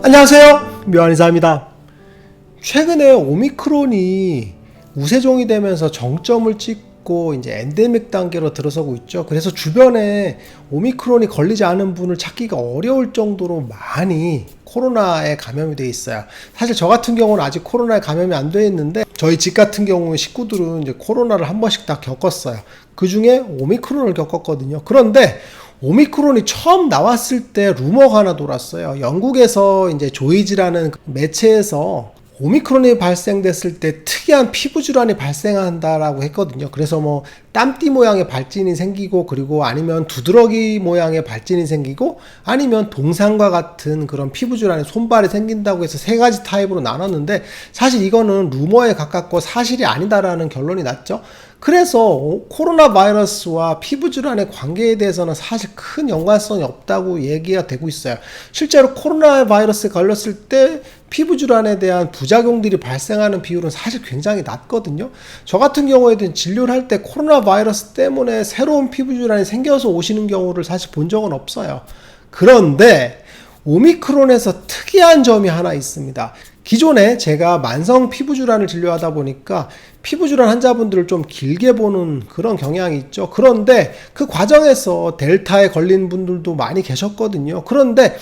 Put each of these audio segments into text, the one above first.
안녕하세요, 묘한의사입니다. 최근에 오미크론이 우세종이 되면서 정점을 찍고 이제 엔데믹 단계로 들어서고 있죠. 그래서 주변에 오미크론이 걸리지 않은 분을 찾기가 어려울 정도로 많이 코로나에 감염이 돼 있어요. 사실 저 같은 경우는 아직 코로나에 감염이 안 돼 있는데 저희 집 같은 경우에 식구들은 이제 코로나를 한 번씩 다 겪었어요. 그 중에 오미크론을 겪었거든요. 그런데 오미크론이 처음 나왔을 때 루머가 하나 돌았어요. 영국에서 이제 조이지라는 매체에서 오미크론이 발생됐을 때 특이한 피부 질환이 발생한다라고 했거든요. 그래서 뭐 땀띠 모양의 발진이 생기고, 그리고 아니면 두드러기 모양의 발진이 생기고, 아니면 동상과 같은 그런 피부 질환의 손발이 생긴다고 해서 세 가지 타입으로 나눴는데, 사실 이거는 루머에 가깝고 사실이 아니다라는 결론이 났죠. 그래서 코로나 바이러스와 피부 질환의 관계에 대해서는 사실 큰 연관성이 없다고 얘기가 되고 있어요. 실제로 코로나 바이러스에 걸렸을 때 피부 질환에 대한 부작용들이 발생하는 비율은 사실 굉장히 낮거든요. 저 같은 경우에도 진료를 할 때 코로나 바이러스 때문에 새로운 피부 질환이 생겨서 오시는 경우를 사실 본 적은 없어요. 그런데 오미크론에서 특이한 점이 하나 있습니다. 기존에 제가 만성 피부질환을 진료하다 보니까 피부질환 환자분들을 좀 길게 보는 그런 경향이 있죠. 그런데 그 과정에서 델타에 걸린 분들도 많이 계셨거든요. 그런데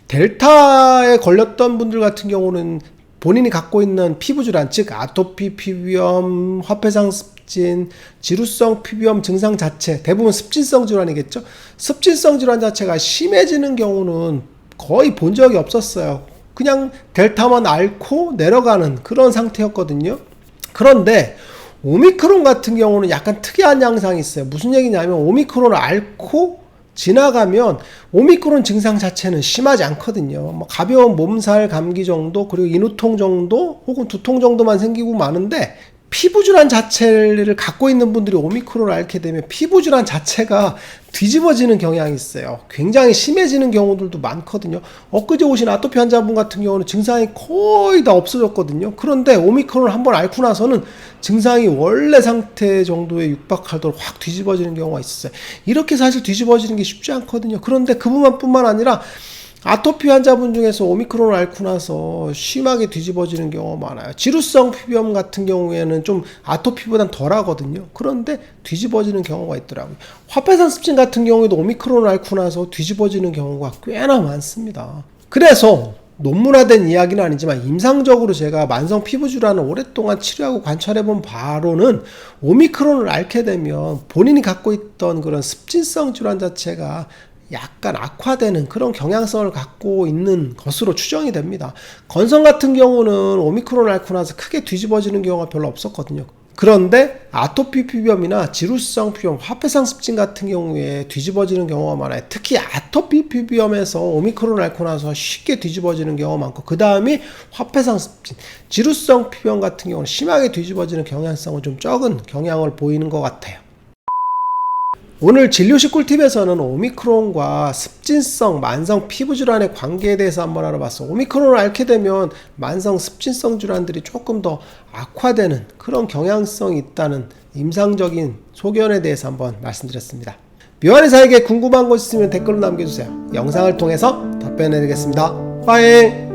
델타에 걸렸던 분들 같은 경우는 본인이 갖고 있는 피부질환, 즉 아토피 피부염, 화폐상 습진, 지루성 피부염 증상 자체, 대부분 습진성 질환이겠죠. 습진성 질환 자체가 심해지는 경우는 거의 본 적이 없었어요. 그냥 델타만 앓고 내려가는 그런 상태였거든요. 그런데 오미크론 같은 경우는 약간 특이한 양상이 있어요. 무슨 얘기냐면 오미크론을 앓고 지나가면 오미크론 증상 자체는 심하지 않거든요. 뭐 가벼운 몸살, 감기 정도, 그리고 인후통 정도, 혹은 두통 정도만 생기고 마는데, 피부질환 자체를 갖고 있는 분들이 오미크론을 앓게 되면 피부질환 자체가 뒤집어지는 경향이 있어요. 굉장히 심해지는 경우들도 많거든요. 엊그제 오신 아토피 환자분 같은 경우는 증상이 거의 다 없어졌거든요. 그런데 오미크론을 한번 앓고 나서는 증상이 원래 상태 정도에 육박하도록 확 뒤집어지는 경우가 있어요. 이렇게 사실 뒤집어지는 게 쉽지 않거든요. 그런데 그분뿐만 아니라 아토피 환자분 중에서 오미크론을 앓고 나서 심하게 뒤집어지는 경우가 많아요. 지루성 피부염 같은 경우에는 좀 아토피보단 덜 하거든요. 그런데 뒤집어지는 경우가 있더라고요. 화폐상 습진 같은 경우에도 오미크론을 앓고 나서 뒤집어지는 경우가 꽤나 많습니다. 그래서 논문화된 이야기는 아니지만 임상적으로 제가 만성 피부질환을 오랫동안 치료하고 관찰해본 바로는 오미크론을 앓게 되면 본인이 갖고 있던 그런 습진성 질환 자체가 약간 악화되는 그런 경향성을 갖고 있는 것으로 추정이 됩니다. 건성 같은 경우는 오미크론을 앓고 나서 크게 뒤집어지는 경우가 별로 없었거든요. 그런데 아토피 피부염이나 지루성 피부염, 화폐상 습진 같은 경우에 뒤집어지는 경우가 많아요. 특히 아토피 피부염에서 오미크론을 앓고 나서 쉽게 뒤집어지는 경우가 많고, 그 다음이 화폐상 습진, 지루성 피부염 같은 경우는 심하게 뒤집어지는 경향성은 좀 적은 경향을 보이는 것 같아요. 오늘 진료식 꿀팁에서는 오미크론과 습진성 만성 피부질환의 관계에 대해서 한번 알아봤어. 오미크론을 앓게 되면 만성 습진성 질환들이 조금 더 악화되는 그런 경향성이 있다는 임상적인 소견에 대해서 한번 말씀드렸습니다. 묘한의사에게 궁금한 것 있으면 댓글로 남겨주세요. 영상을 통해서 답변해드리겠습니다. 빠이.